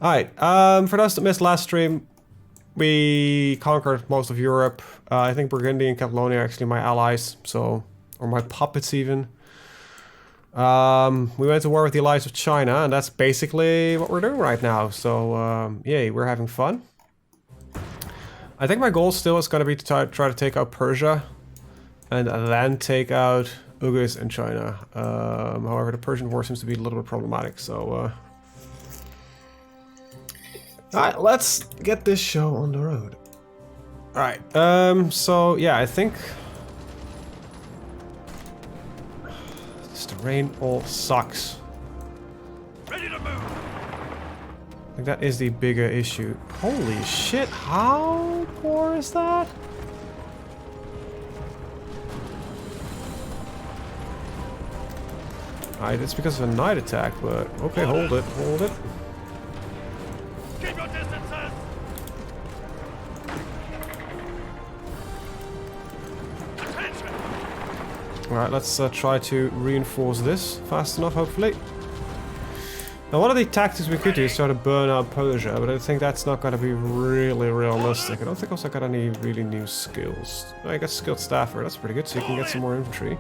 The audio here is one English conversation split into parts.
Alright, for those that missed last stream, we conquered most of Europe. I think Burgundy and Catalonia are actually my allies, so, or my puppets even. We went to war with the allies of China, and that's basically what we're doing right now. So, yay, we're having fun. I think my goal still is going to be to try to take out Persia, and then take out Ugus and China. However, the Persian war seems to be a little bit problematic, so... Alright, let's get this show on the road. Alright, so yeah, I think... Just the rain all sucks. Ready to move. I think that is the bigger issue. Holy shit, how poor is that? Alright, it's because of a night attack, but okay, hold it, hold it. Keep your distances. Attention. Alright, let's try to reinforce this fast enough, hopefully. Now, one of the tactics we could do is try to burn out Persia, but I think that's not going to be really realistic. I don't think also I got any really new skills. I got skilled staffer, that's pretty good, so you can get some more infantry.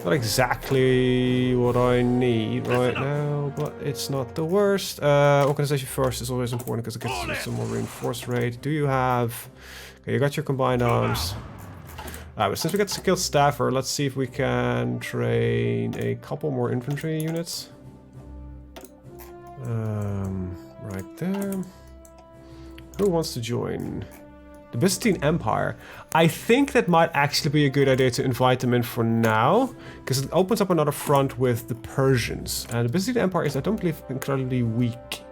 Not exactly what I need right now, but it's not the worst. Organization first is always important because it gets you some more reinforced rate. Do you have... Okay, you got your combined arms. But since we got skilled staffer, let's see if we can train a couple more infantry units. Right there. Who wants to join? The Byzantine Empire. I think that might actually be a good idea to invite them in for now, because it opens up another front with the Persians. And the Byzantine Empire is, I don't believe, incredibly weak.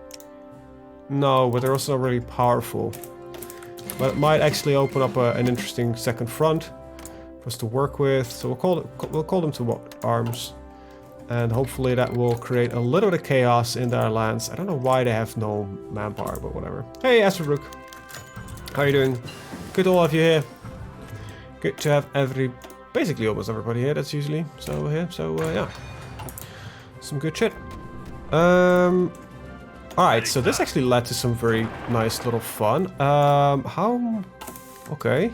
No, but they're also really powerful. But it might actually open up an interesting second front for us to work with. So we'll call them to what? Arms. And hopefully that will create a little bit of chaos in their lands. I don't know why they have no manpower, but whatever. Hey, Astrodrook. How are you doing? Good to all of you here. Good to have basically almost everybody here. That's usually so here. So yeah, some good shit. All right. So this actually led to some very nice little fun. Okay.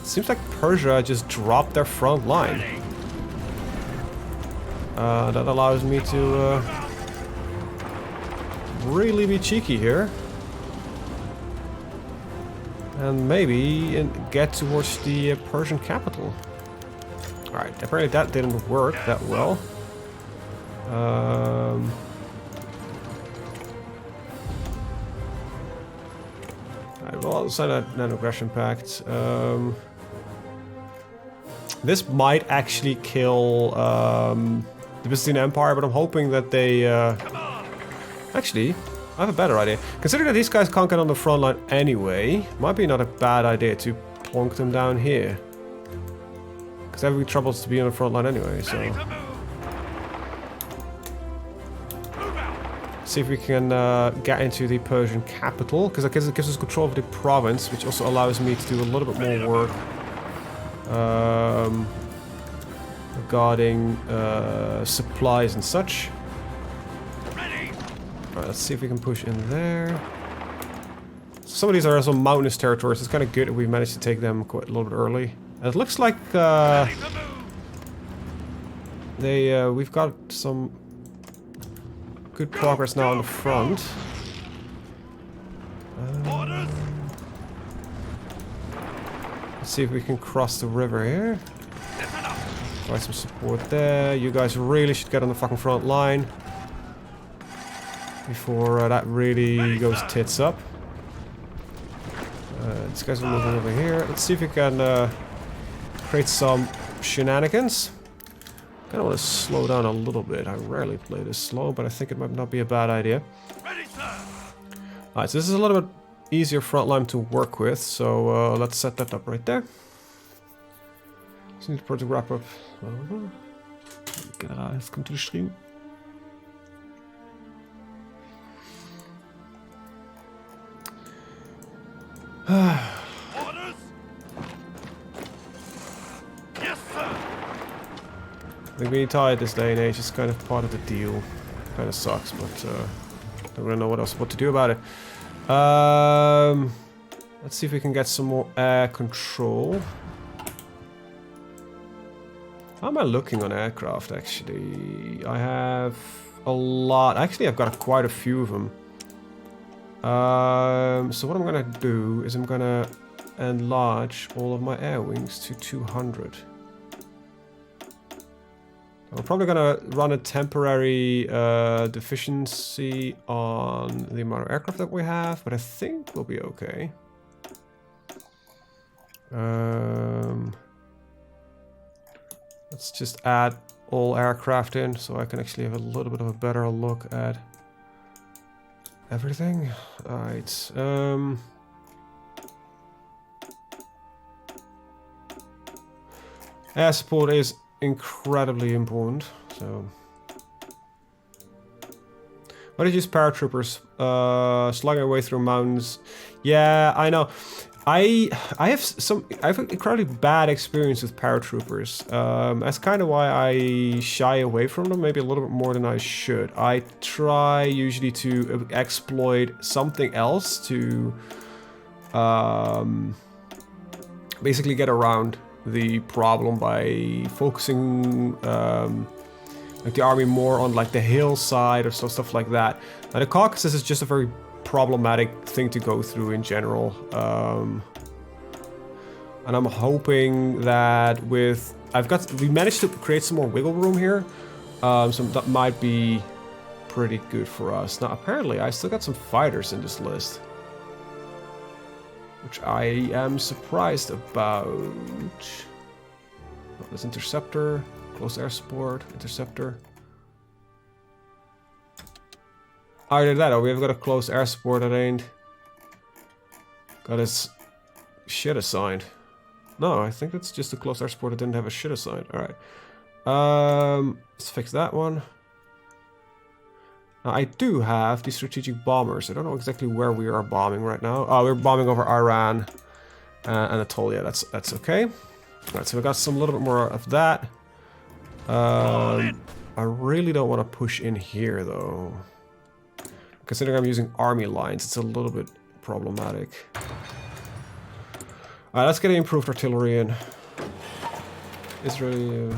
Seems like Persia just dropped their front line. That allows me to really be cheeky here. And maybe get towards the Persian capital. Alright, apparently that didn't work that well. Alright, well, I'll sign a non-aggression pact. This might actually kill the Byzantine Empire, but I'm hoping that they... Actually... I have a better idea. Considering that these guys can't get on the front line anyway, might be not a bad idea to plonk them down here. Because they're having troubles to be on the front line anyway, so... See if we can get into the Persian capital, because I guess it gives us control of the province, which also allows me to do a little bit more work regarding supplies and such. Alright, let's see if we can push in there. Some of these are also mountainous territories. It's kind of good if we managed to take them quite a little bit early. And it looks like we've got some good progress now on the front. Let's see if we can cross the river here. Provide some support there. You guys really should get on the fucking front line before that really goes tits up. These guys are moving over here. Let's see if we can create some shenanigans. Kind of want to slow down a little bit. I rarely play this slow, but I think it might not be a bad idea. Alright, so this is a little bit easier front line to work with, so let's set that up right there. Just need the project wrap up. Let's come to the stream. Orders? Yes, sir. I being tied this day and age is kind of part of the deal. Kind of sucks, but don't really know what to do about it. Let's see if we can get some more air control. How am I looking on aircraft, actually? I have a lot. Actually, I've got quite a few of them. So what I'm gonna do is I'm gonna enlarge all of my air wings to 200. I'm probably gonna run a temporary deficiency on the amount of aircraft that we have, but I think we'll be okay. Let's just add all aircraft in so I can actually have a little bit of a better look at everything. Alright. Air support is incredibly important, so... Why did you use paratroopers? Slugging away through mountains. Yeah, I know. I have incredibly bad experience with paratroopers. That's kind of why I shy away from them, maybe a little bit more than I should. I try usually to exploit something else to basically get around the problem by focusing like the army more on like the hillside or stuff like that. Now the Caucasus is just a very problematic thing to go through in general, and I'm hoping that with we managed to create some more wiggle room here, so that might be pretty good for us. Now apparently I still got some fighters in this list, which I am surprised about. Oh, there's interceptor, close air support, interceptor. Either that or we've got a close air support that ain't got its shit assigned. No, I think it's just a close air support that didn't have a shit assigned. Alright. Let's fix that one. Now I do have the strategic bombers. I don't know exactly where we are bombing right now. Oh, we're bombing over Iran, Anatolia. That's okay. Alright, so we got some little bit more of that. I really don't want to push in here though. Considering I'm using army lines, it's a little bit problematic. Alright, let's get improved artillery in. Israeli...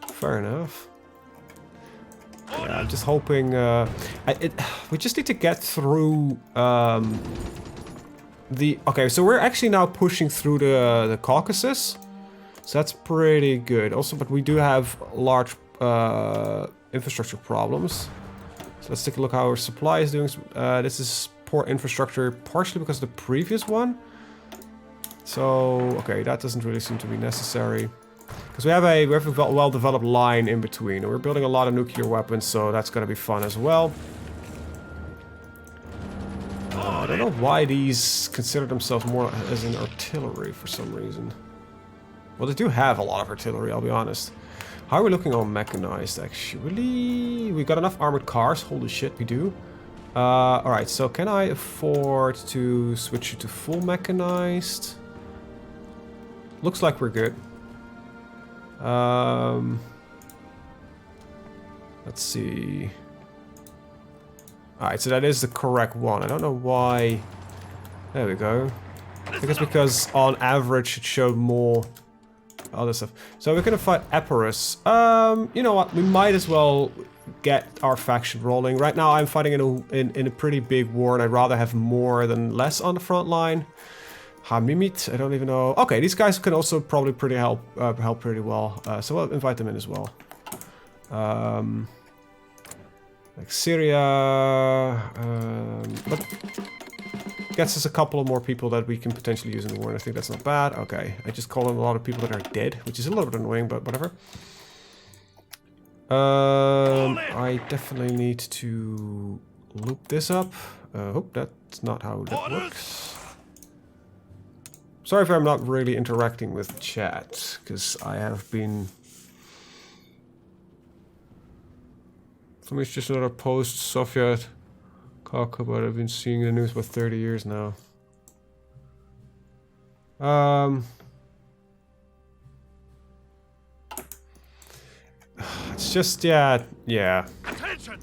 Fair enough. Yeah, I'm just hoping... we just need to get through... Okay, so we're actually now pushing through the Caucasus. So that's pretty good. Also, but we do have large infrastructure problems. So let's take a look how our supply is doing. This is poor infrastructure, partially because of the previous one. So, okay, that doesn't really seem to be necessary. Because we have a well-developed line in between. We're building a lot of nuclear weapons, so that's going to be fun as well. I don't know why these consider themselves more as an artillery for some reason. Well, they do have a lot of artillery, I'll be honest. How are we looking on mechanized, actually? We got enough armored cars. Holy shit, we do. Alright, so can I afford to switch it to full mechanized? Looks like we're good. Let's see. Alright, so that is the correct one. I don't know why... There we go. I think it's because on average it showed more other stuff. So we're gonna fight Epirus. You know what? We might as well get our faction rolling. Right now I'm fighting in a pretty big war and I'd rather have more than less on the front line. Hamimit, I don't even know. Okay, these guys can also probably help pretty well. So we'll invite them in as well. Like Syria, but gets us a couple of more people that we can potentially use in the war, and I think that's not bad. Okay, I just call in a lot of people that are dead, which is a little bit annoying, but whatever. I definitely need to loop this up. Hope that's not how that works. Sorry if I'm not really interacting with chat, because I have been... For me, it's just another post-Soviet talk about. I've been seeing the news for 30 years now. It's just, yeah. Attention!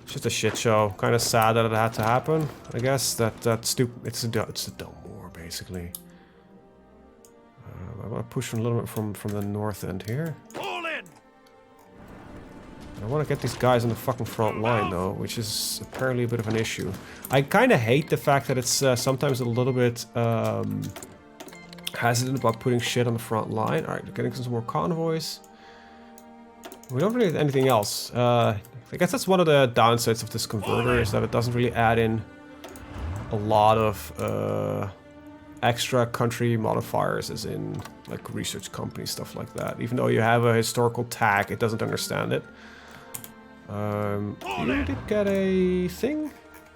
It's just a shit show. Kind of sad that it had to happen. I guess that stupid. It's a dumb war, basically. I want to push a little bit from the north end here. All in! I want to get these guys on the fucking front line, though, which is apparently a bit of an issue. I kind of hate the fact that it's sometimes a little bit hesitant about putting shit on the front line. Alright, we're getting some more convoys. We don't really have anything else. I guess that's one of the downsides of this converter, is that it doesn't really add in a lot of extra country modifiers, as in like research company stuff like that. Even though you have a historical tag, it doesn't understand it. You did get a thing?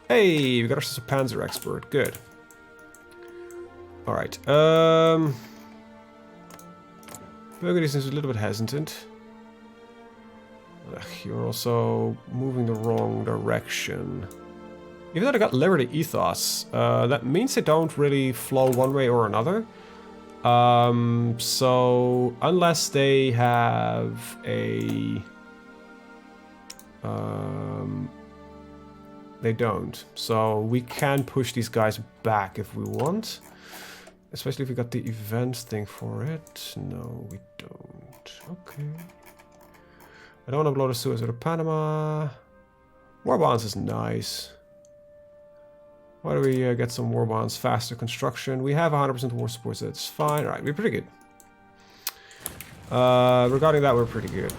Hey, we got ourselves a Panzer expert. Good. Alright. Burgundy seems a little bit hesitant. You're also moving the wrong direction. Even though they got Liberty Ethos, that means they don't really flow one way or another. So unless they have a... they don't. So we can push these guys back if we want. Especially if we got the event thing for it. No, we don't. Okay. I don't want to blow the Suez or the Panama. War bonds is nice. Why do we get some war bonds? Faster construction. We have 100% war support, so that's fine. Alright, we're pretty good. Regarding that, we're pretty good.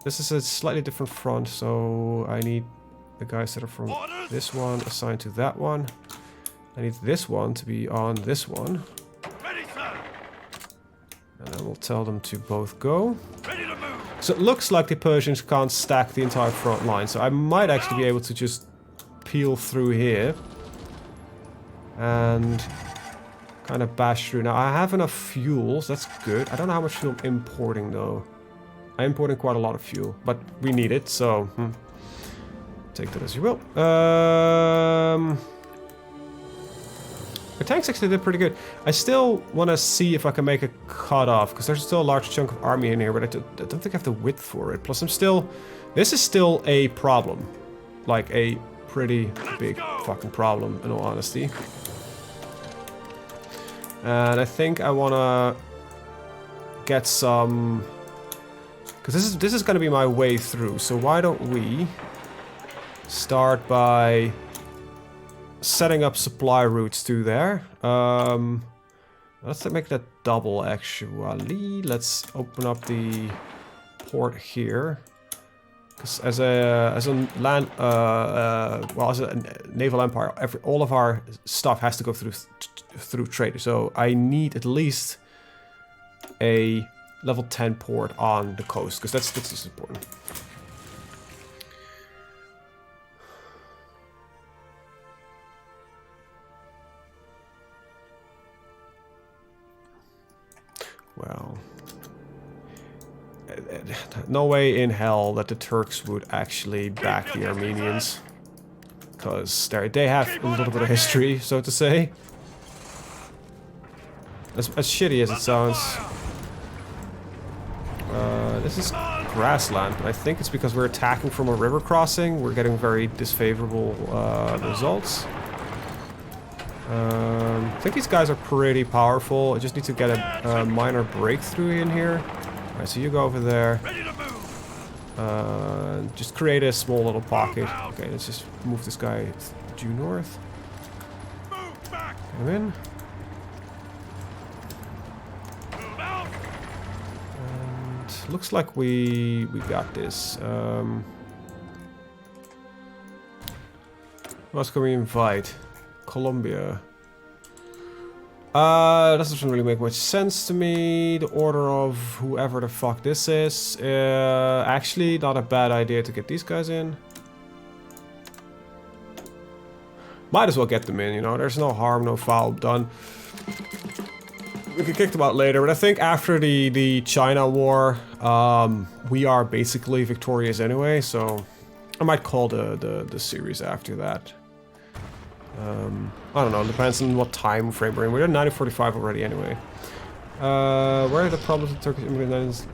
This is a slightly different front, so I need the guys that are from this one assigned to that one. I need this one to be on this one. Ready, sir! And I will tell them to both go. Ready to move! So it looks like the Persians can't stack the entire front line, so I might actually be able to just peel through here and kind of bash through. Now I have enough fuel, so that's good. I don't know how much fuel I'm importing though. I'm importing quite a lot of fuel, but we need it, so take that as you will. The tanks actually did pretty good. I still want to see if I can make a cutoff, because there's still a large chunk of army in here, but I don't think I have the width for it. Plus I'm still... This is still a problem. Like a pretty big fucking problem, in all honesty. And I think I want to get some... Because this is going to be my way through, so why don't we start by setting up supply routes to there. Let's make that double, actually. Let's open up the port here. Because as a land, well, as a naval empire, all of our stuff has to go through trade. So I need at least a level 10 port on the coast, because that's just important. Well, no way in hell that the Turks would actually back the Armenians, because they have a little bit of history, so to say. As shitty as it sounds. This is grassland, but I think it's because we're attacking from a river crossing. We're getting very disfavorable results. I think these guys are pretty powerful. I just need to get a minor breakthrough in here. Alright, so you go over there. Just create a small little pocket. Okay, let's just move this guy due north. Come in. And looks like we got this. Who else can we invite? Colombia. That doesn't really make much sense to me. The order of whoever the fuck this is. Actually, not a bad idea to get these guys in. Might as well get them in, you know. There's no harm, no foul done. We can kick them out later, but I think after the China war, we are basically victorious anyway, so I might call the series after that. I don't know, depends on what time frame we're in. We're at 1945 already anyway. Where are the problems with Turkish immigrants?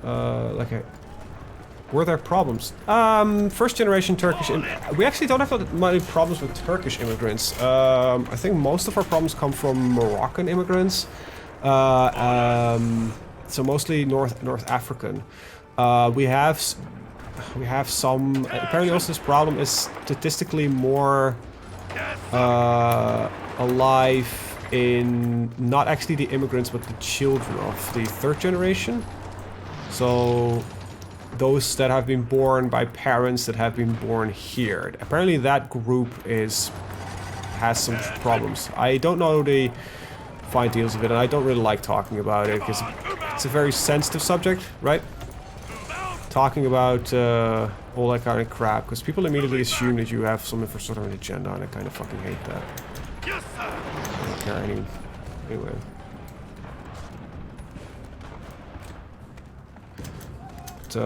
Were there problems? First generation Turkish... We actually don't have that many problems with Turkish immigrants. I think most of our problems come from Moroccan immigrants. So mostly North African. We have some... Apparently also this problem is statistically more alive in not actually the immigrants but the children of the third generation. So those that have been born by parents that have been born here. Apparently that group has some problems. I don't know the fine details of it, and I don't really like talking about it because it's a very sensitive subject, right? Talking about all that kind of crap, because people immediately assume that you have something for sort of an agenda, and I kind of fucking hate that. Yes, sir. I don't care anyway. But,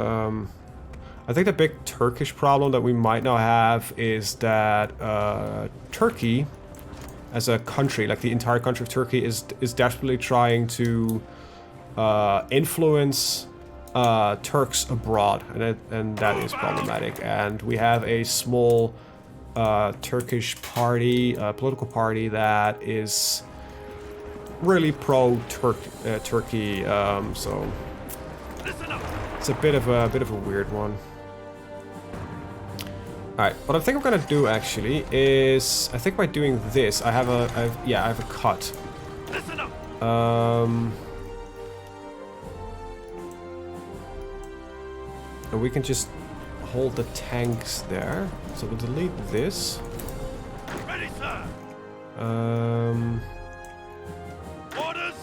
I think the big Turkish problem that we might now have is that Turkey, as a country, like the entire country of Turkey, is desperately trying to influence Turks abroad, and that is problematic. And we have a small Turkish party, political party that is really pro-Turkey. So it's a bit of a weird one. All right, what I think I'm gonna do actually is, I think by doing this, I have a cut. And we can just hold the tanks there. So we'll delete this. Ready, sir. Orders.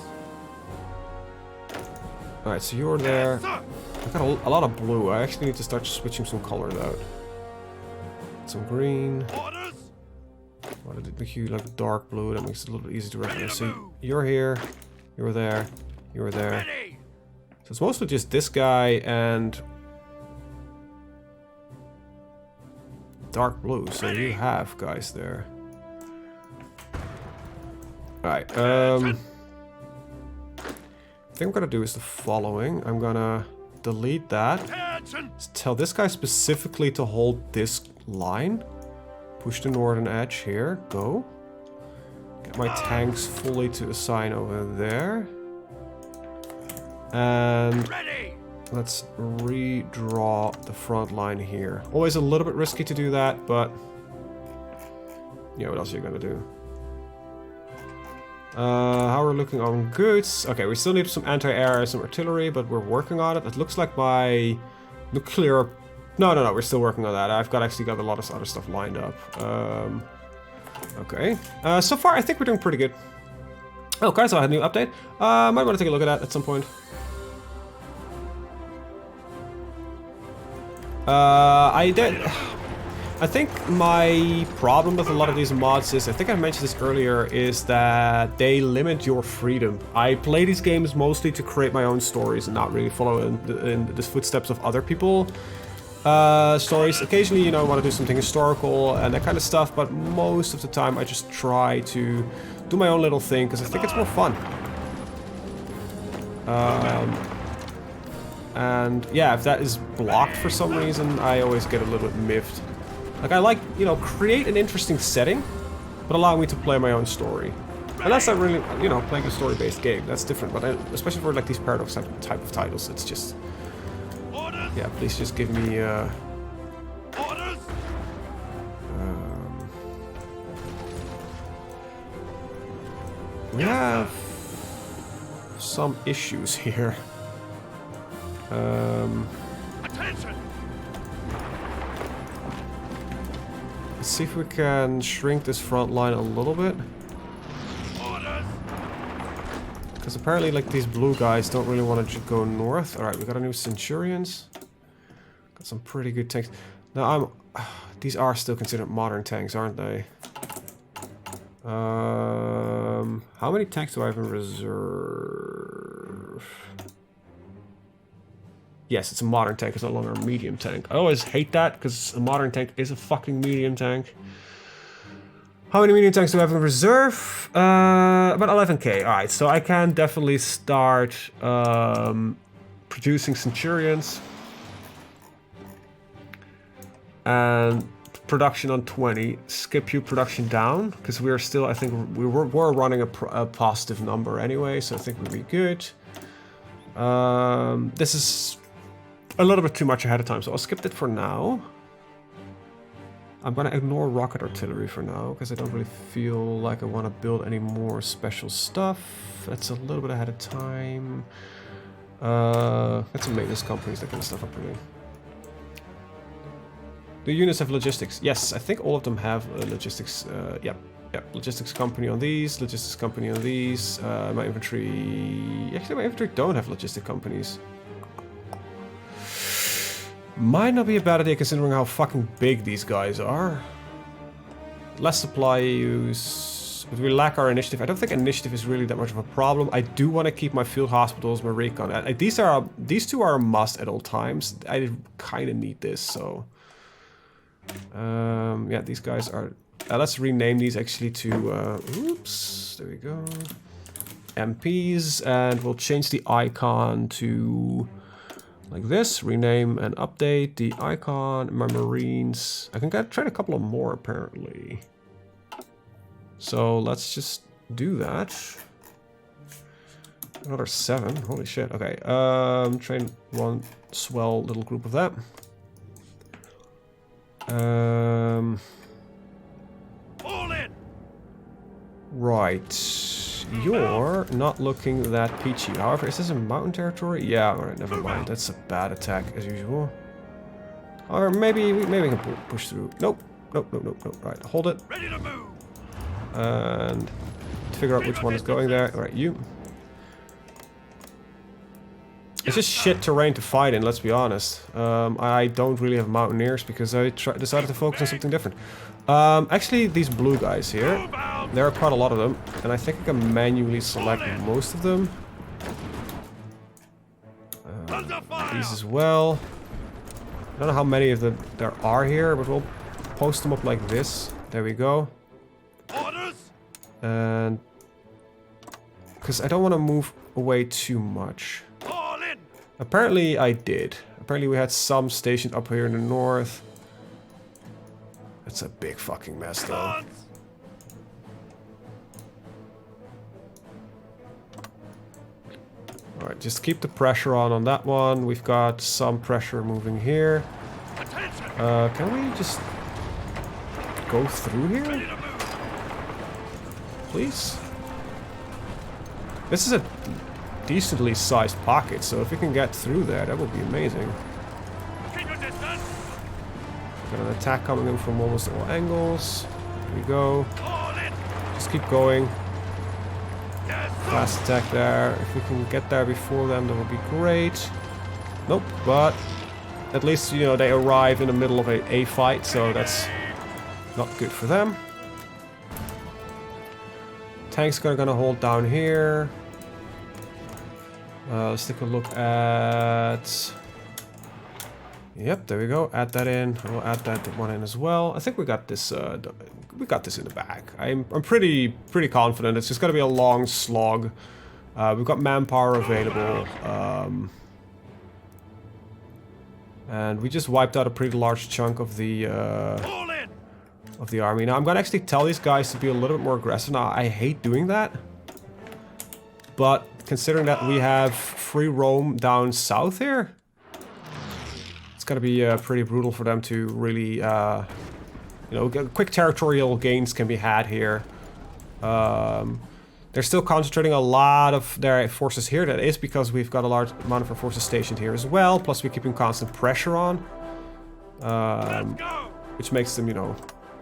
All right, so you're there. I've got a lot of blue. I actually need to start switching some colors out. Some green. Orders. Why did it make you like dark blue? That makes it a little bit easier to recognize. So you're here, you're there, you're there. Ready. So it's mostly just this guy and dark blue. So you have guys there. All right. I think I'm gonna do is the following. I'm gonna delete that. Attention. Tell this guy specifically to hold this line. Push the northern edge here. Go. Get my tanks fully to assign over there. And Ready. let's redraw the front line here. Always a little bit risky to do that, but yeah, what else are you gonna do? How we're looking on goods. Okay, we still need some anti-air, some artillery, but we're working on it. It looks like my nuclear... No, we're still working on that. I've actually got a lot of other stuff lined up. Okay. So far, I think we're doing pretty good. Oh, guys, I had a new update. Might want to take a look at that at some point. I think my problem with a lot of these mods is, I think I mentioned this earlier, is that they limit your freedom. I play these games mostly to create my own stories and not really follow in the footsteps of other people. Stories. Occasionally, you know, I want to do something historical and that kind of stuff, but most of the time I just try to do my own little thing because I think it's more fun. And yeah, if that is blocked for some reason, I always get a little bit miffed. Like, I like, you know, create an interesting setting, but allow me to play my own story. Unless I'm really, you know, playing a story-based game, that's different. But especially for like these paradox type of titles, it's just... Yeah, please just give me, Orders. we have some issues here. Attention. Let's see if we can shrink this front line a little bit. Orders. Because apparently, like, these blue guys don't really want to go north. Alright, we got a new Centurions. Got some pretty good tanks. Now, these are still considered modern tanks, aren't they? How many tanks do I have in reserve? Yes, it's a modern tank. It's no longer a medium tank. I always hate that because a modern tank is a fucking medium tank. How many medium tanks do I have in reserve? About 11k. Alright, so I can definitely start producing Centurions. And production on 20. Skip you production down, because we are still, I think, we were running a positive number anyway, so I think we'll be good. This is a little bit too much ahead of time, so I'll skip it for now. I'm gonna ignore rocket artillery for now, because I don't really feel like I want to build any more special stuff. That's a little bit ahead of time. That's some maintenance companies, that kind of stuff up really. Do units have logistics? Yes, I think all of them have logistics. Yeah, logistics company on these, logistics company on these. My infantry... Actually, my infantry don't have logistic companies. Might not be a bad idea considering how fucking big these guys are. Less supply use, but we lack our initiative. I don't think initiative is really that much of a problem. I do want to keep my field hospitals, my recon. These two are a must at all times. I kind of need this, so... yeah, these guys are... let's rename these actually to... oops, there we go. MPs, and we'll change the icon to... like this. Rename and update the icon. My Marines... I can train a couple of more, apparently. So, let's just do that. Another 7. Holy shit. Okay, train one swell little group of that. All in. Right. You're not looking that peachy. However, is this a mountain territory? Yeah, alright, never mind. That's a bad attack as usual. Or maybe we can push through. Nope. Nope. Right, hold it. Ready to move. And figure out which one is going there. Alright, you. It's just shit terrain to fight in, let's be honest. I don't really have mountaineers because I decided to focus on something different. Actually, these blue guys here, there are quite a lot of them, and I think I can manually select most of them. These as well. I don't know how many of them there are here, but we'll post them up like this. There we go. Orders. And... because I don't want to move away too much. Apparently I did. Apparently we had some stationed up here in the north. It's a big fucking mess though. Alright, just keep the pressure on that one. We've got some pressure moving here. Can we just go through here? Please? This is a decently sized pocket, so if we can get through there, that would be amazing. Got an attack coming in from almost all angles. There we go. Just keep going. Fast attack there. If we can get there before them, that would be great. Nope, but at least, you know, they arrive in the middle of a fight, so that's not good for them. Tanks are gonna hold down here. Let's take a look at... Yep, there we go. Add that in. We'll add that one in as well. I think we got this. We got this in the bag. I'm pretty confident. It's just gonna be a long slog. We've got manpower available, and we just wiped out a pretty large chunk of the army. Now I'm gonna actually tell these guys to be a little bit more aggressive. Now I hate doing that, but considering that we have free roam down south here, it's gonna be pretty brutal for them to really, you know, quick territorial gains can be had here. They're still concentrating a lot of their forces here. That is because we've got a large amount of our forces stationed here as well. Plus we're keeping constant pressure on, which makes them, you know,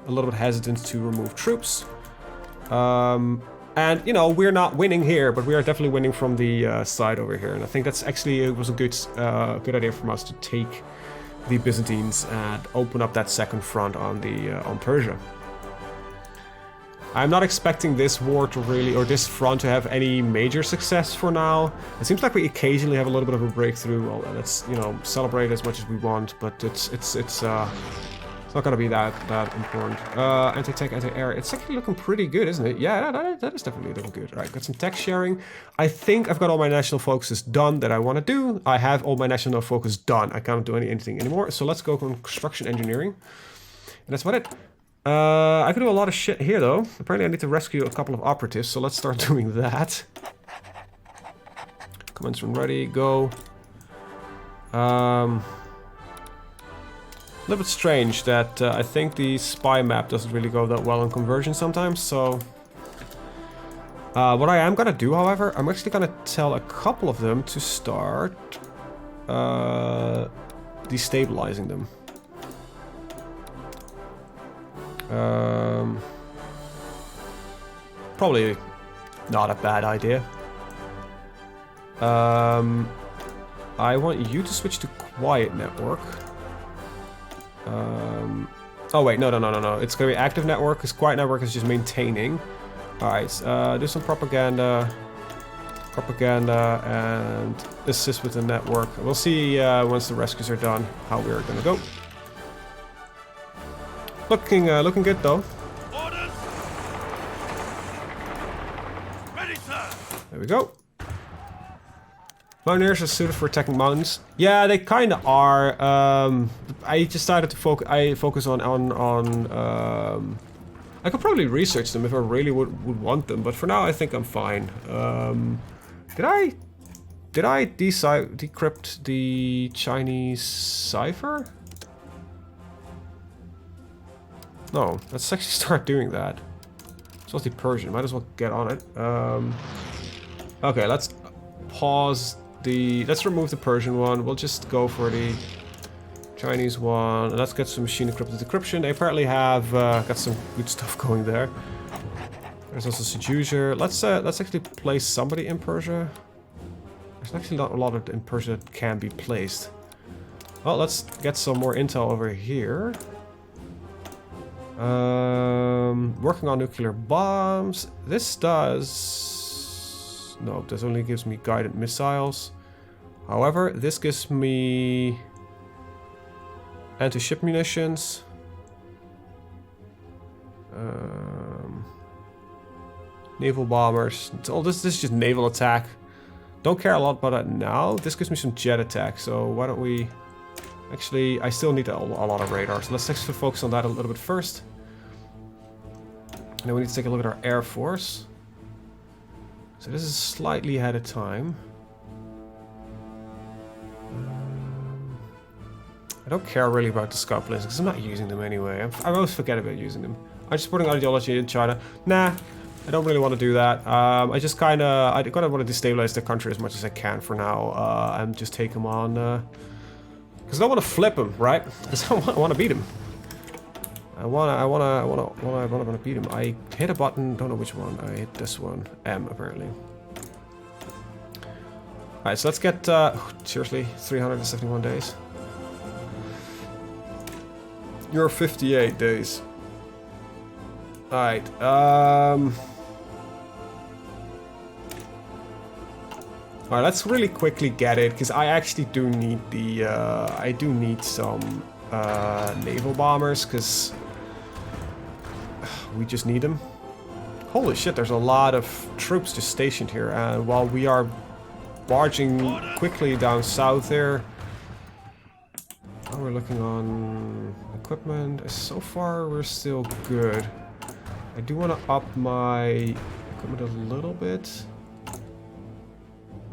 a little bit hesitant to remove troops. And, you know, we're not winning here, but we are definitely winning from the side over here. And I think that's actually, it was a good idea from us to take the Byzantines and open up that second front on the on Persia. I'm not expecting this war to really, or this front to have any major success for now. It seems like we occasionally have a little bit of a breakthrough. Well, let's, you know, celebrate as much as we want, but it's not gonna be that important. Anti-tank, anti-air. It's actually looking pretty good, isn't it? Yeah, that is definitely looking good. All right, got some tech sharing. I think I've got all my national focuses done that I want to do. I have all my national focus done. I can't do anything anymore. So let's go on construction engineering. And that's about it. I could do a lot of shit here, though. Apparently I need to rescue a couple of operatives, so let's start doing that. Commands when ready, go. A little bit strange that I think the spy map doesn't really go that well in conversion sometimes, so... what I am gonna do, however, I'm actually gonna tell a couple of them to start... destabilizing them. Probably not a bad idea. I want you to switch to quiet network. Oh wait, no. It's gonna be active network, because quiet network is just maintaining. Alright, do some propaganda, and assist with the network. We'll see once the rescues are done how we're gonna go. Looking good though. Orders! Ready, sir! There we go. Mountaineers are suited for attacking mountains. Yeah, they kind of are. I decided to focus on. I could probably research them if I really would want them, but for now I think I'm fine. Did I decrypt the Chinese cipher? No, let's actually start doing that. So it's the Persian. Might as well get on it. Okay, let's pause. Let's remove the Persian one. We'll just go for the Chinese one. And let's get some machine encrypted decryption. They apparently have got some good stuff going there. There's also Seducer. Let's actually place somebody in Persia. There's actually not a lot of in Persia that can be placed. Well, let's get some more intel over here. Working on nuclear bombs. This does... No, this only gives me guided missiles. However, this gives me anti-ship munitions. Naval bombers. Oh, this is just naval attack. Don't care a lot about that now. This gives me some jet attack, so why don't we... Actually, I still need a lot of radar, so let's actually focus on that a little bit first. And then we need to take a look at our Air Force. So this is slightly ahead of time. I don't care really about the scout planes because I'm not using them anyway. I always forget about using them. I'm just putting ideology in China. Nah, I don't really want to do that. I just kind of want to destabilize the country as much as I can for now, and just take them on. Because I don't want to flip them, right? Because I want to beat them. I wanna beat him. I hit a button, don't know which one. I hit this one, M apparently. Alright, so let's get, seriously, 371 days. You're 58 days. Alright, Alright, let's really quickly get it, because I actually do need the, I do need some, naval bombers, because we just need them. Holy shit, there's a lot of troops just stationed here, and while we are barging quickly down south there, we're looking on equipment. So far, we're still good. I do want to up my equipment a little bit.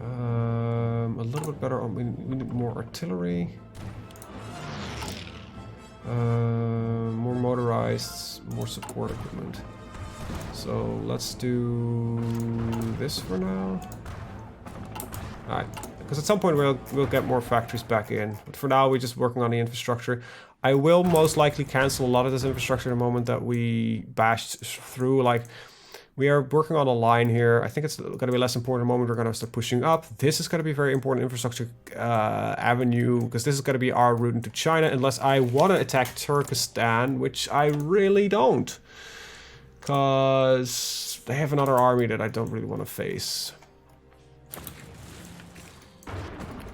A little bit better. We need more artillery. More motorized, more support equipment. So let's do this for now. Alright, because at some point we'll get more factories back in. But for now, we're just working on the infrastructure. I will most likely cancel a lot of this infrastructure the moment that we bashed through. Like, we are working on a line here. I think it's going to be less important the moment we're going to start pushing up. This is going to be a very important infrastructure avenue, because this is going to be our route into China, unless I want to attack Turkestan, which I really don't. Because they have another army that I don't really want to face.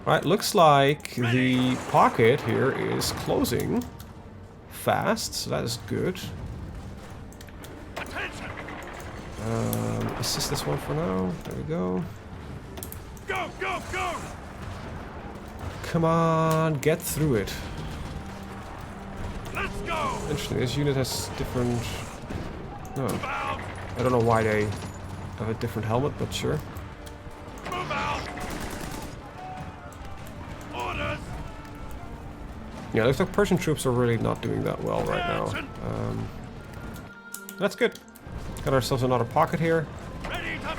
Right, looks like the pocket here is closing fast, so that is good. Attention! Assist this one for now. There we go. Go, go, go! Come on, get through it. Let's go! Interesting, this unit has different... No, Move out! I don't know why they have a different helmet, but sure. Move out! Orders! Yeah, looks like Persian troops are really not doing that well right now. That's good. Got ourselves another pocket here. Ready to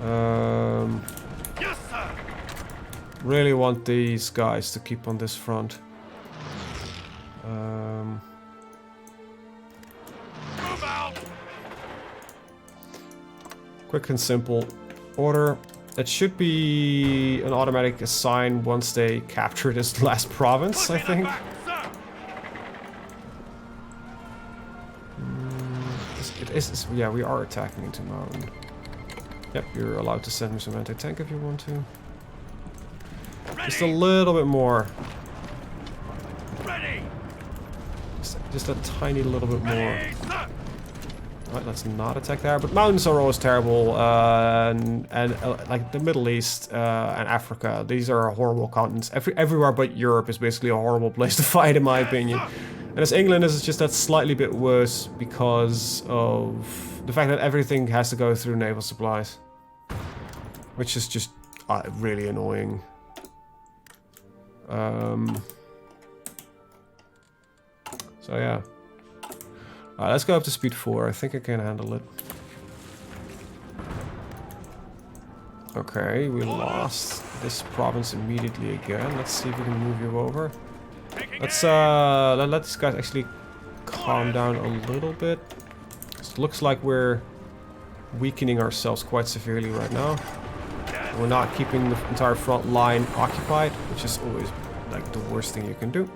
move! Yes, sir! Really want these guys to keep on this front. Move out! Quick and simple order. It should be an automatic assign once they capture this last province, I think. Back, sir! It is, yeah, we are attacking into mountain. Yep, you're allowed to send me some anti-tank if you want to. Just a Ready! little bit more. Ready! Just a tiny little bit more. Ready, sir! Right, let's not attack there. But mountains are always terrible, and like the Middle East and Africa, these are horrible continents. Everywhere but Europe is basically a horrible place to fight, in my opinion. And as England is just that slightly bit worse because of the fact that everything has to go through naval supplies, which is just really annoying. So yeah. Let's go up to speed 4. I think I can handle it. Okay, we lost this province immediately again. Let's see if we can move you over. Let's let these guys actually calm down a little bit. It looks like we're weakening ourselves quite severely right now. We're not keeping the entire front line occupied, which is always like the worst thing you can do.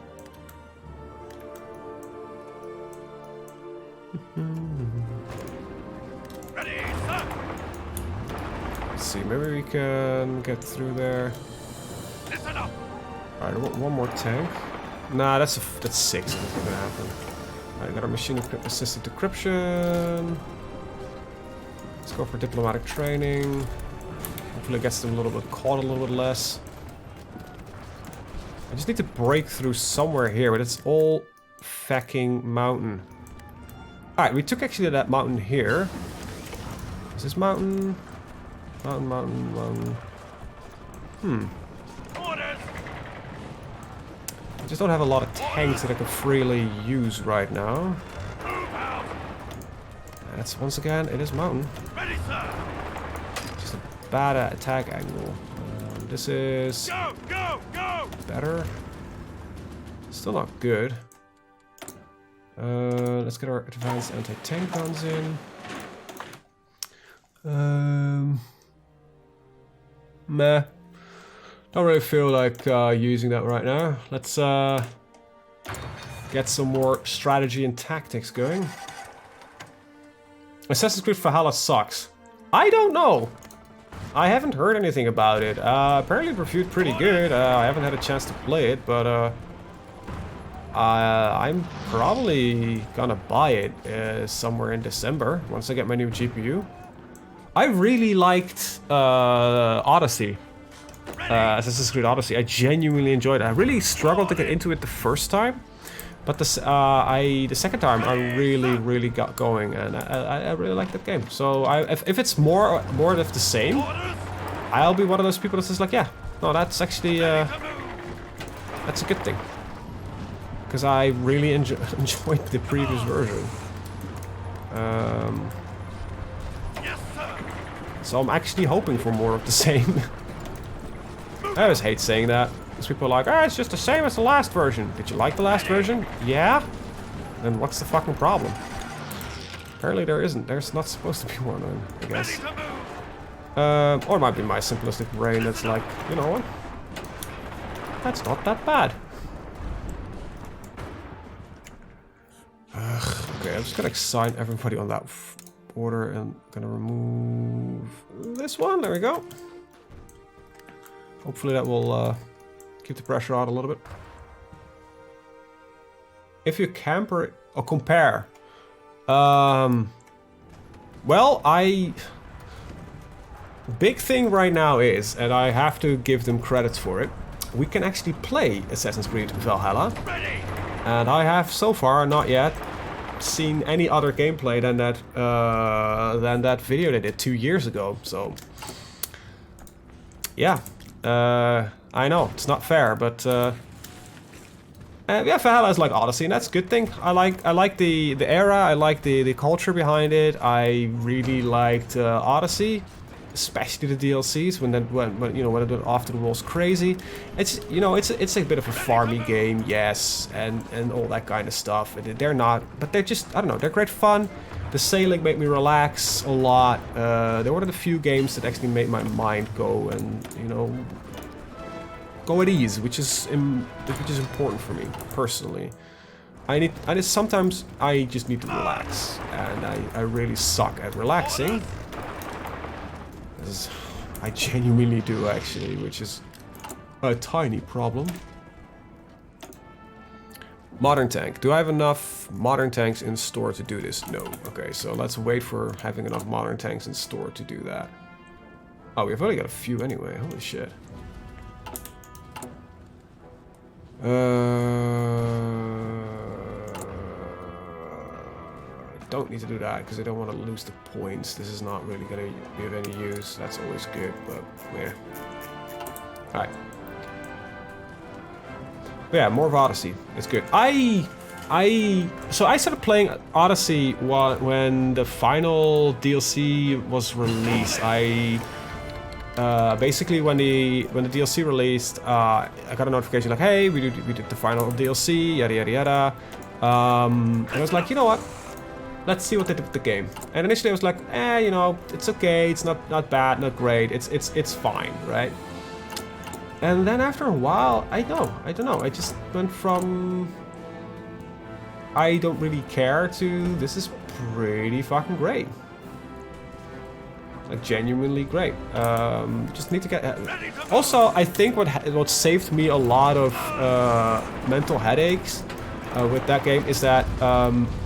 Ready, sir! Let's see, maybe we can get through there. Listen up! Alright, one more tank. Nah, that's 6. That's not gonna happen. Alright, got our machine assisted decryption. Let's go for diplomatic training. Hopefully it gets them a little bit caught a little bit less. I just need to break through somewhere here, but it's all fucking mountain. Alright, we took actually that mountain here. Is this mountain? Mountain. Orders! I just don't have a lot of tanks that I can freely use right now. Move out! That's once again, it is mountain. Ready, sir! Just a bad attack angle. This is Go, go, go! better. Still not good. Let's get our advanced anti-tank guns in. Meh. Don't really feel like using that right now. Let's get some more strategy and tactics going. Assassin's Creed Valhalla sucks. I don't know. I haven't heard anything about it. Apparently it reviewed pretty good. I haven't had a chance to play it, but I'm probably gonna buy it somewhere in December once I get my new GPU. I really liked Odyssey. Assassin's Creed Odyssey. I genuinely enjoyed it. I really struggled to get into it the first time, but the second time I really got going, and I really liked that game. So if it's more of the same, I'll be one of those people that's just like, yeah, no, that's actually that's a good thing, because I really enjoyed the previous version. Yes, sir! So I'm actually hoping for more of the same. I always hate saying that, because people are like, oh, it's just the same as the last version. Did you like the last version? Yeah? Then what's the fucking problem? Apparently there isn't. There's not supposed to be one, I guess. Ready to move! Or it might be my simplistic brain that's like, you know what? That's not that bad. Okay, I'm just gonna assign everybody on that order and gonna remove this one. There we go. Hopefully that will keep the pressure out a little bit. If you compare, well, big thing right now is, and I have to give them credits for it, we can actually play Assassin's Creed Valhalla. Ready. And I have so far not yet seen any other gameplay than that video they did 2 years ago. So yeah, I know it's not fair, but yeah, Valhalla is like Odyssey, and that's a good thing. I like the era, I like the culture behind it. I really liked Odyssey, especially the DLCs when it went off to the walls crazy. It's it's a bit of a farmy game, yes, and all that kind of stuff. They're not, but they're just, I don't know, they're great fun. The sailing made me relax a lot. They're one of the few games that actually made my mind go and go at ease, which is important for me personally. Sometimes I just need to relax, and I really suck at relaxing. I genuinely do, actually, which is a tiny problem. Modern tank. Do I have enough modern tanks in store to do this? No. Okay, so let's wait for having enough modern tanks in store to do that. Oh, we've only got a few anyway. Holy shit. Don't need to do that because I don't want to lose the points. This is not really going to be of any use. That's always good, but yeah. Alright. But yeah, more of Odyssey. It's good. So I started playing Odyssey when the final DLC was released. Basically when the DLC released, I got a notification like, hey, we did the final DLC, yada yada yada. And I was like, you know what? Let's see what they did with the game. And initially I was like, it's okay, it's not bad, not great, it's fine, right? And then after a while, I don't know, I just went from I don't really care to this is pretty fucking great. Like genuinely great. Just need to get. Also, I think what saved me a lot of mental headaches with that game is that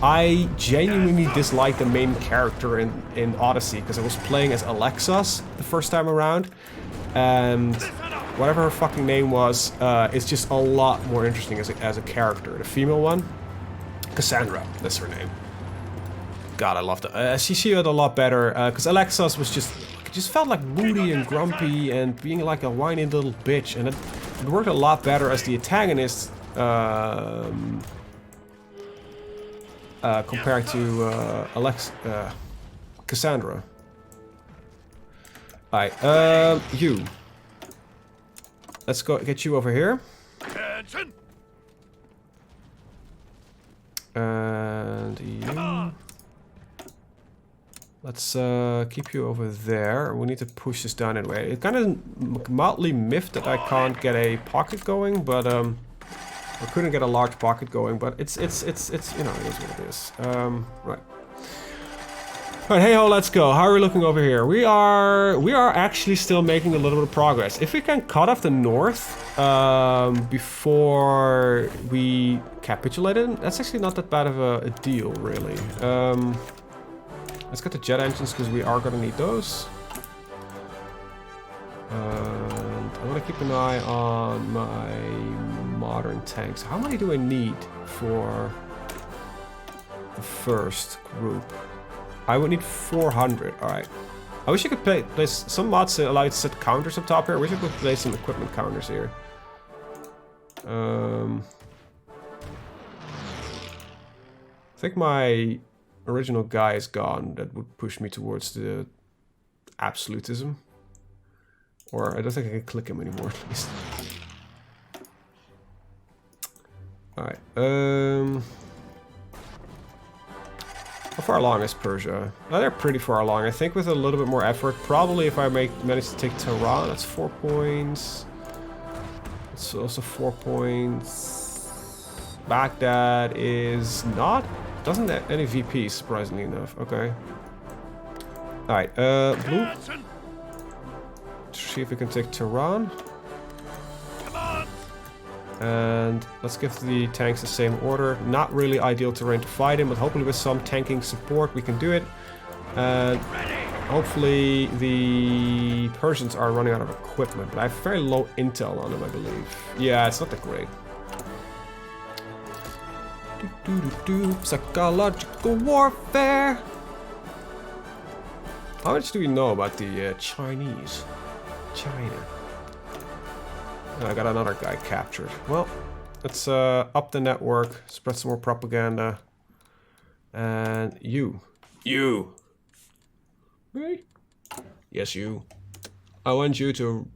I genuinely disliked the main character in Odyssey because I was playing as Alexis the first time around, and whatever her fucking name was, is just a lot more interesting as a character. The female one, Cassandra, that's her name. God, I loved it. She had a lot better because Alexis was just felt like moody and grumpy and being like a whiny little bitch, and it worked a lot better as the antagonist compared to Cassandra. Alright, you. Let's go get you over here. Attention. And you. Let's keep you over there. We need to push this down anyway. It kind of mildly miffed that I can't get a pocket going, but I couldn't get a large pocket going. But it's it is what it is. Right. Alright, hey ho, let's go. How are we looking over here? We are actually still making a little bit of progress. If we can cut off the north before we capitulated, that's actually not that bad of a deal, really. Let's get the jet engines because we are going to need those. And I want to keep an eye on my modern tanks. How many do I need for the first group? I would need 400. Alright. I wish I could place some mods that allow you to set counters up top here. I wish I could place some equipment counters here. I think my original guy is gone. That would push me towards the absolutism. Or I don't think I can click him anymore, at least. Alright, how far along is Persia? Oh, they're pretty far along. I think with a little bit more effort, probably if I manage to take Tehran, that's 4 points. It's also 4 points. Baghdad is not Doesn't have any VPs, surprisingly enough. Okay. Alright, blue. Attention. See if we can take Tehran. Come on. And let's give the tanks the same order. Not really ideal terrain to fight in, but hopefully with some tanking support we can do it. And hopefully the Persians are running out of equipment, but I have very low intel on them, I believe. Yeah, it's not that great. Psychological warfare. How much do we know about the Chinese? China. Oh, I got another guy captured. Well, let's up the network, spread some more propaganda. And you. You. Me? Yes, you. I want you to...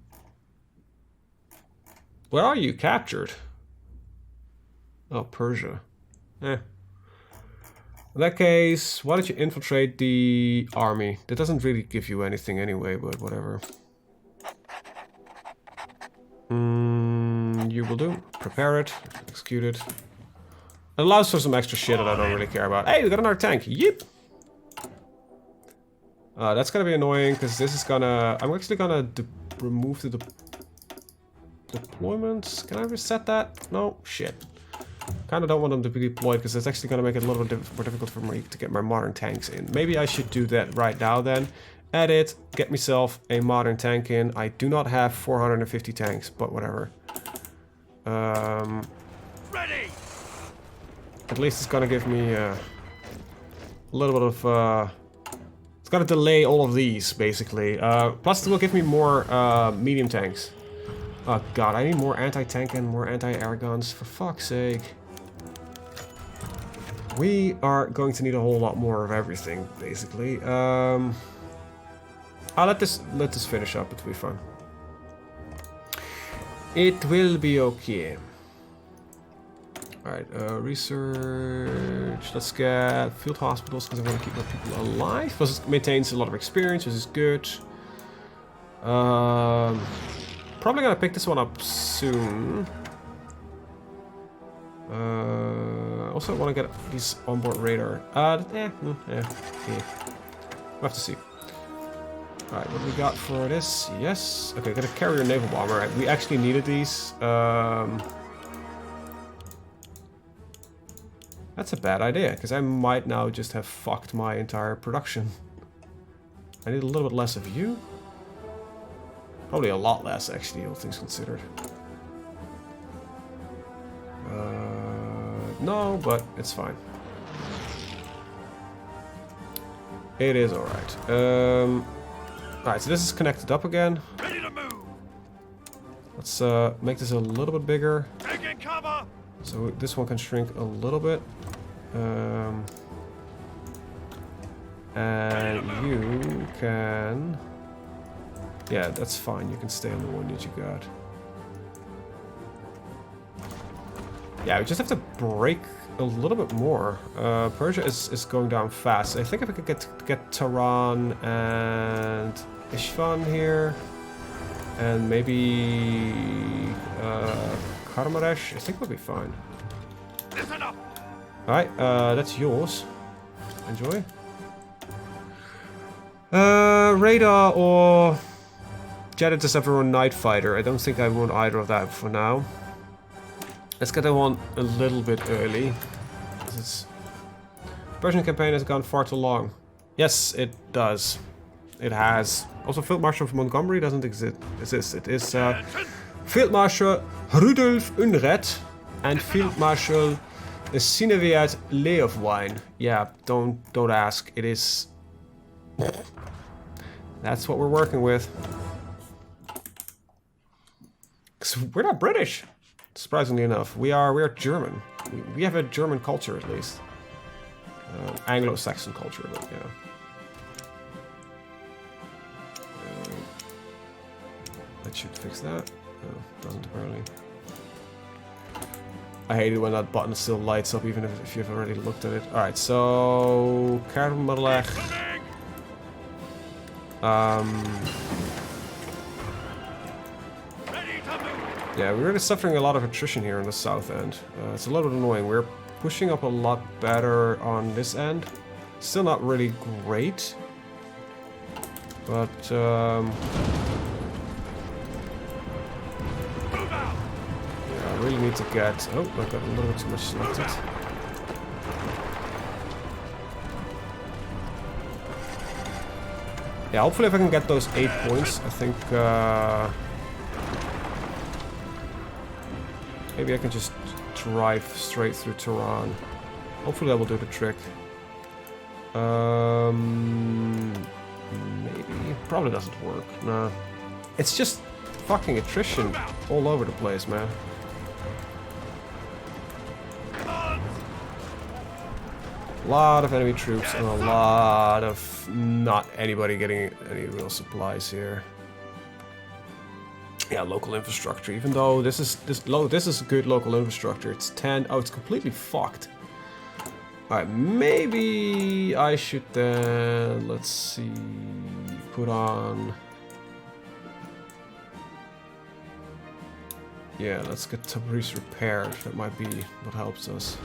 Where are you captured? Oh, Persia. Eh. In that case, why don't you infiltrate the army? That doesn't really give you anything anyway, but whatever. You will do. Prepare it. Execute it. It allows for some extra shit that I don't really care about. Hey, we got another tank. Yep. That's gonna be annoying because this is gonna... I'm actually gonna remove the deployments. Can I reset that? No? Shit. Kinda don't want them to be deployed because it's actually gonna make it a little bit more difficult for me to get my modern tanks in. Maybe I should do that right now then. Edit, get myself a modern tank in. I do not have 450 tanks, but whatever. Ready. At least it's gonna give me a little bit of... it's gonna delay all of these, basically. Plus it will give me more medium tanks. Oh god, I need more anti-tank and more anti-air guns, for fuck's sake. We are going to need a whole lot more of everything, basically. I'll let this finish up, it'll be fun. It will be okay. Alright, research. Let's get field hospitals because I want to keep my people alive. Plus it maintains a lot of experience, which is good. Probably gonna pick this one up soon. Also want to get these onboard radar. We'll have to see. Alright, what do we got for this? Yes. Okay, got a carrier naval bomber. Right, we actually needed these. That's a bad idea, because I might now just have fucked my entire production. I need a little bit less of you. Probably a lot less, actually, all things considered. No, but it's fine. It is alright. Alright, so this is connected up again. Ready to move. Let's make this a little bit bigger. Taking cover. So this one can shrink a little bit. And you can... Yeah, that's fine. You can stay on the one that you got. Yeah, we just have to break a little bit more. Persia is going down fast. I think if we could get Tehran and Isfahan here, and maybe Karmaresh, I think we'll be fine. Listen up. Alright, that's yours. Enjoy. Radar or Jet Interceptor or Night Fighter. I don't think I want either of that for now. Let's get that one a little bit early. The Persian campaign has gone far too long. Yes, it does. It has. Also, Field Marshal of Montgomery doesn't exist. It is Field Marshal Rudolf Unred and Field Marshal Sineviat Leofwine. Yeah, don't ask. It is. That's what we're working with. 'Cause we're not British. Surprisingly enough, we are German. We have a German culture at least. Anglo-Saxon culture, but yeah. That should fix that. No, doesn't apparently. I hate it when that button still lights up even if you've already looked at it. Alright, so... Karmalech. Yeah, we're really suffering a lot of attrition here in the south end. It's a little bit annoying. We're pushing up a lot better on this end. Still not really great. But, yeah, I really need to get... Oh, I got a little bit too much selected. Yeah, hopefully if I can get those 8 points, I think, maybe I can just drive straight through Tehran. Hopefully that will do the trick. Maybe. Probably doesn't work. Nah. It's just fucking attrition all over the place, man. A lot of enemy troops and a lot of not anybody getting any real supplies here. Yeah, local infrastructure. Even though this is good local infrastructure, it's 10. Oh, it's completely fucked. All right, maybe I should then, let's see, put on. Yeah, let's get Tabriz repaired. That might be what helps us.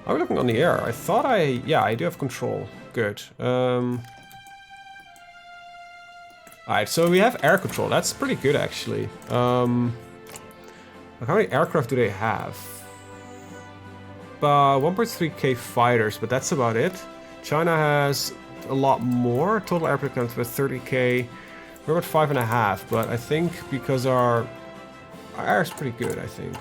Are we looking on the air? I thought yeah, I do have control. Good. Alright, so we have air control. That's pretty good, actually. Like how many aircraft do they have? 1.3k fighters, but that's about it. China has a lot more. Total aircraft count with 30k. We're at 5.5, but I think because our air is pretty good, I think.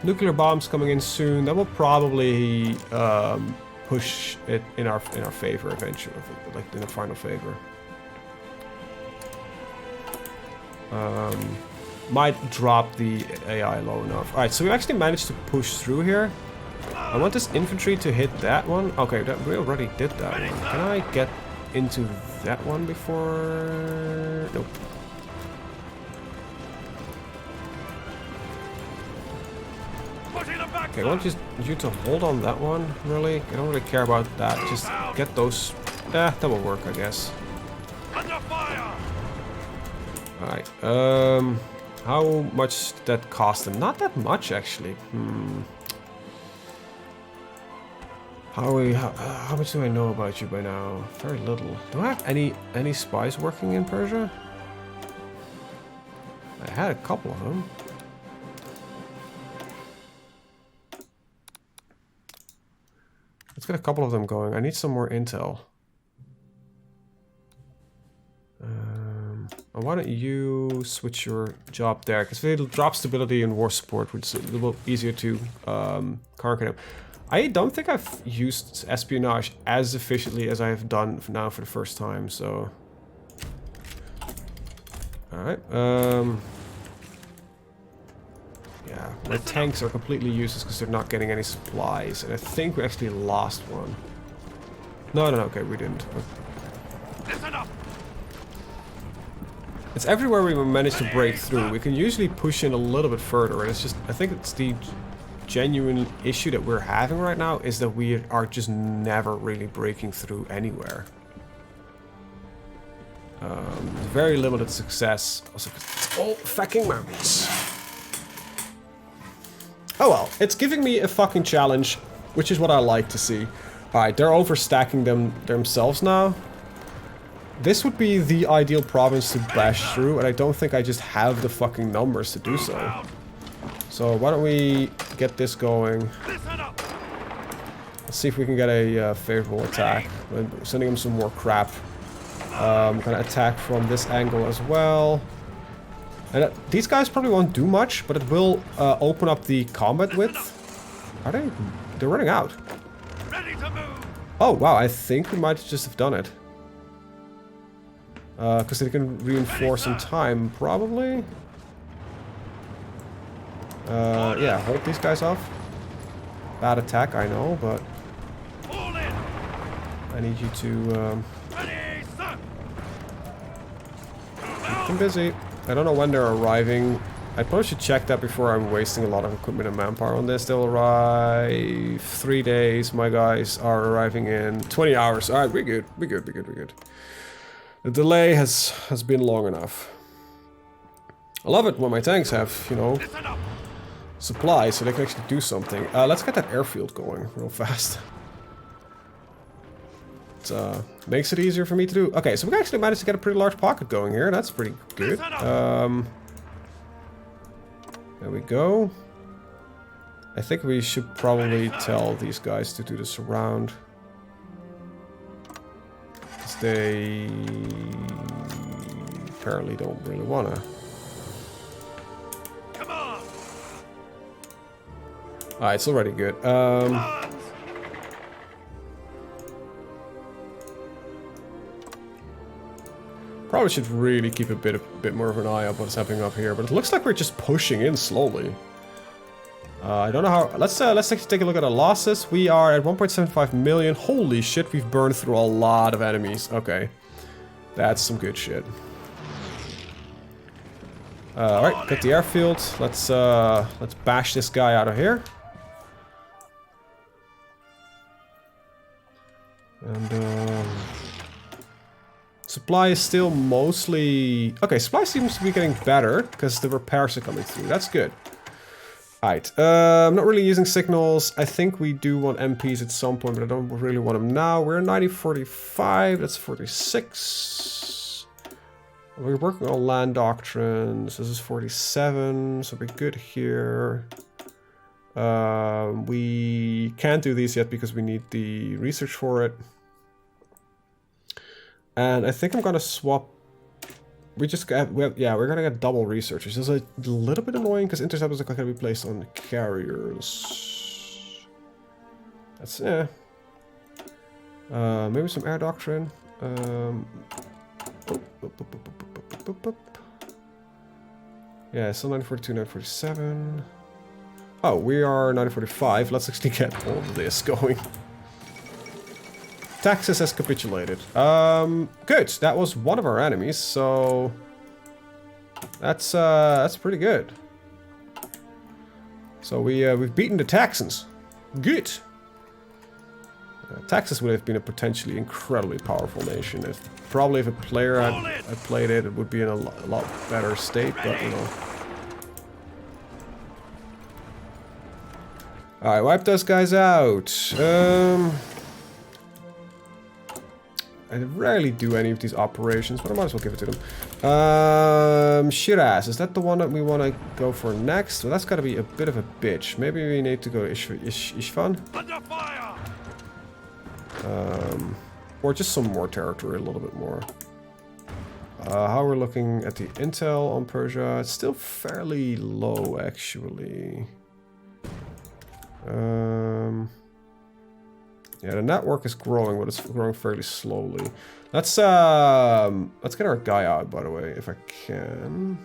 Nuclear bombs coming in soon. That will probably push it in our favor eventually, like in a final favor. Might drop the AI low enough. All right, so we actually managed to push through here. I want this infantry to hit that one. Okay, we already did that one. Can I get into that one before? Nope. Okay, I want you to hold on that one, really. I don't really care about that. Just get those. That will work, I guess. Alright, how much did that cost them? Not that much, actually. How much do I know about you by now? Very little. Do I have any spies working in Persia? I had a couple of them. Let's get a couple of them going. I need some more intel. Why don't you switch your job there? Because it'll drop stability and war support, which is a little easier to conquer them. I don't think I've used espionage as efficiently as I have done now for the first time, so... Alright, yeah, my tanks are completely useless because they're not getting any supplies, and I think we actually lost one. No, okay, we didn't. Listen up. It's everywhere we manage to break through. We can usually push in a little bit further, and it's just, I think it's the genuine issue that we're having right now is that we are just never really breaking through anywhere. Very limited success, also because it's all fucking mountains. Oh well, it's giving me a fucking challenge, which is what I like to see. Alright, they're overstacking themselves now. This would be the ideal province to bash through, and I don't think I just have the fucking numbers to do so. So why don't we get this going. Let's see if we can get a favorable attack. I'm sending them some more crap. I'm gonna attack from this angle as well. And these guys probably won't do much, but it will open up the combat width. Are they? They're running out. Oh wow, I think we might just have done it. Because they can reinforce in time, probably. Yeah, hold these guys off. Bad attack, I know, but I need you to keep them busy. I don't know when they're arriving. I probably should check that before I'm wasting a lot of equipment and manpower on this. They'll arrive 3 days. My guys are arriving in 20 hours. Alright, we're good. We're good, we're good, we're good. The delay has been long enough. I love it when my tanks have, you know, Listen up. supplies so they can actually do something. Let's get that airfield going real fast. It makes it easier for me to do. Okay, so we actually managed to get a pretty large pocket going here. That's pretty good. There we go. I think we should probably tell these guys to do the surround. Because they apparently don't really wanna. Come on. Ah, it's already good. Probably should really keep a bit more of an eye on what's happening up here, but it looks like we're just pushing in slowly. I don't know how. Let's actually take a look at our losses. We are at 1.75 million. Holy shit, we've burned through a lot of enemies. Okay, that's some good shit. All right, got the airfield. Let's bash this guy out of here. And supply is still mostly... Okay, supply seems to be getting better, because the repairs are coming through. That's good. Alright, I'm not really using signals. I think we do want MPs at some point, but I don't really want them now. We're 9045, that's 46. We're working on land doctrines. This is 47, so we're good here. We can't do these yet because we need the research for it. And I think I'm gonna swap. We're gonna get double researchers. This is a little bit annoying because interceptors are gonna be placed on carriers. That's maybe some air doctrine. Yeah, still 942, 947. Oh, we are 945. Let's actually get all of this going. Texas has capitulated. Good. That was one of our enemies, so that's pretty good. So we've beaten the Texans. Good. Texas would have been a potentially incredibly powerful nation. Probably if a player had played it, it would be in a lot better state. But you know. All right, wipe those guys out. I rarely do any of these operations, but I might as well give it to them. Shiraz, is that the one that we want to go for next? Well, that's got to be a bit of a bitch. Maybe we need to go to Ishvan? Under fire. Or just some more territory, a little bit more. How we're looking at the intel on Persia, it's still fairly low, actually. Yeah, the network is growing, but it's growing fairly slowly. Let's get our guy out, by the way, if I can.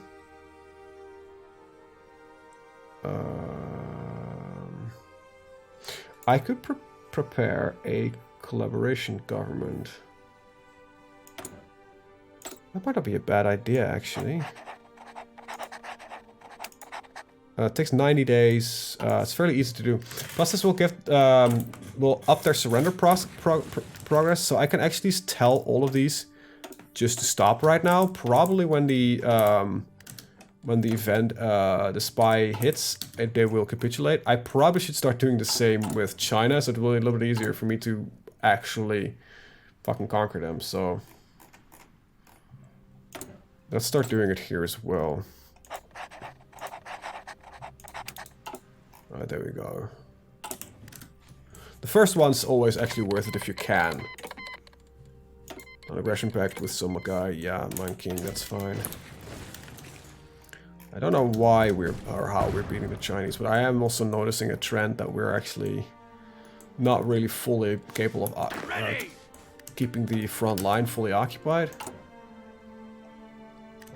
I could prepare a collaboration government. That might not be a bad idea, actually. It takes 90 days. It's fairly easy to do. Plus, this will give will up their surrender progress, so I can actually tell all of these just to stop right now. Probably when the event the spy hits, they will capitulate. I probably should start doing the same with China, so it will be a little bit easier for me to actually fucking conquer them. So let's start doing it here as well. Alright, there we go. The first one's always actually worth it if you can. An aggression pact with some guy, yeah, Man King, that's fine. I don't know why or how we're beating the Chinese, but I am also noticing a trend that we're actually not really fully capable of keeping the front line fully occupied.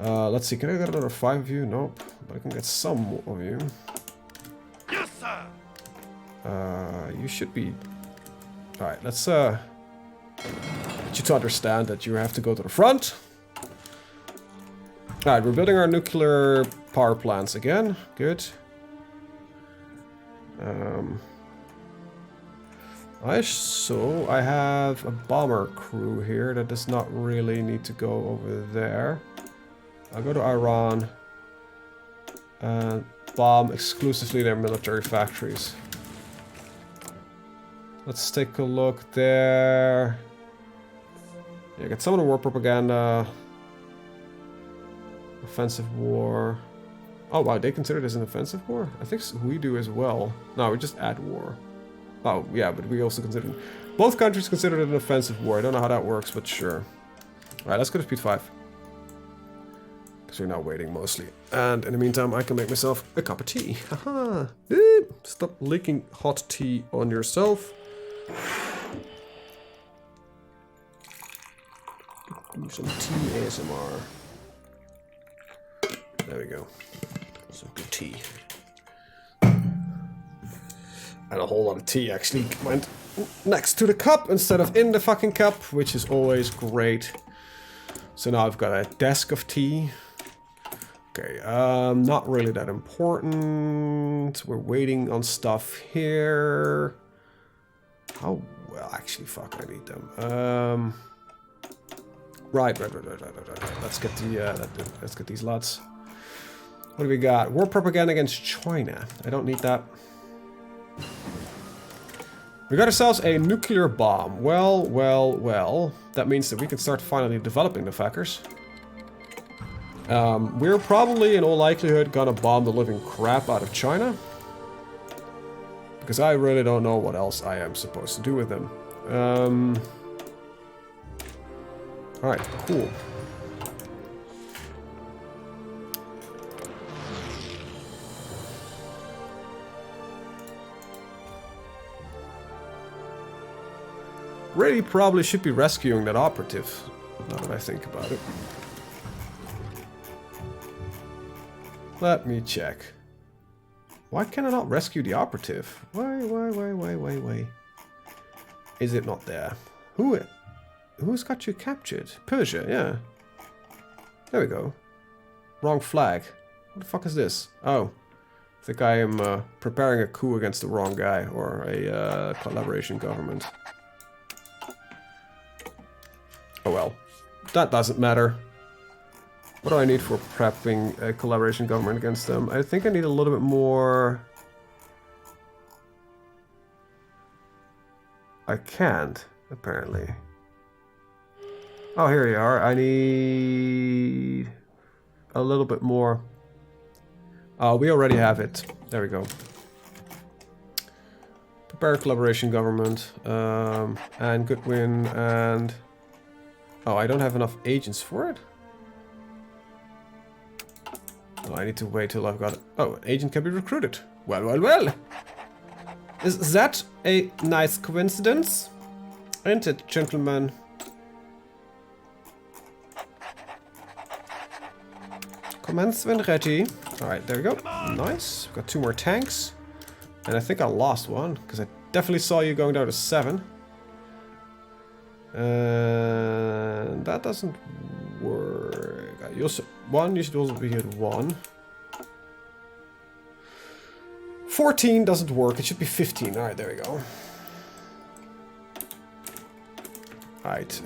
Let's see, can I get another 5 of you? Nope, but I can get some of you. Yes, sir. You should be... Alright, let's get you to understand that you have to go to the front. Alright, we're building our nuclear power plants again. Good. I have a bomber crew here that does not really need to go over there. I'll go to Iran. And bomb exclusively their military factories. Let's take a look there. Yeah, get some of the war propaganda. Offensive war. Oh wow, they consider this an offensive war? I think we do as well. No, we just add war. Oh yeah, but we also consider... Both countries consider it an offensive war. I don't know how that works, but sure. Alright, let's go to speed 5. Because we're now waiting mostly. And in the meantime, I can make myself a cup of tea. Haha. Stop leaking hot tea on yourself. Do some tea ASMR. There we go. Some good tea. And a whole lot of tea actually went next to the cup instead of in the fucking cup, which is always great. So now I've got a desk of tea. Okay, not really that important. We're waiting on stuff here. Oh, well, actually, fuck, I need them. Right. Let's get the, let's get these lots. What do we got? War propaganda against China. I don't need that. We got ourselves a nuclear bomb. Well. That means that we can start finally developing the fuckers. We're probably, in all likelihood, gonna bomb the living crap out of China. Because I really don't know what else I am supposed to do with them. Alright, cool. Really probably should be rescuing that operative, now that I think about it. Let me check. Why can I not rescue the operative? Why? Is it not there? Who's got you captured? Persia, yeah. There we go. Wrong flag. What the fuck is this? Oh. I think I am preparing a coup against the wrong guy, or a collaboration government. Oh well. That doesn't matter. What do I need for prepping a collaboration government against them? I think I need a little bit more... I can't, apparently. Oh, here you are. I need... a little bit more. Oh, we already have it. There we go. Prepare a collaboration government. And Goodwin and... Oh, I don't have enough agents for it? Oh, I need to wait till I've got it. Oh, an agent can be recruited. Well. Is that a nice coincidence? Ain't it, gentlemen? Commence when ready. Alright, there we go. Nice. We've got 2 more tanks. And I think I lost one, because I definitely saw you going down to 7. And that doesn't work. You should also be at 1. 14 doesn't work. It should be 15. Alright, there we go. Alright.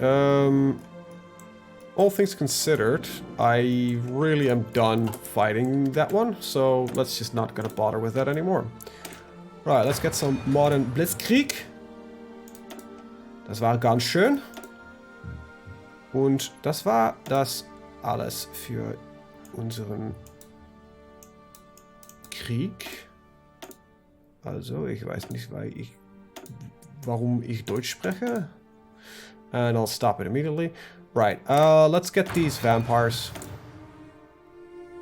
All things considered, I really am done fighting that one. So let's just not gonna bother with that anymore. Right, let's get some modern Blitzkrieg. Das war ganz schön. Und das war das alles für unseren Krieg. Also, ich weiß nicht, warum ich Deutsch spreche. And I'll stop it immediately. Right, let's get these vampires.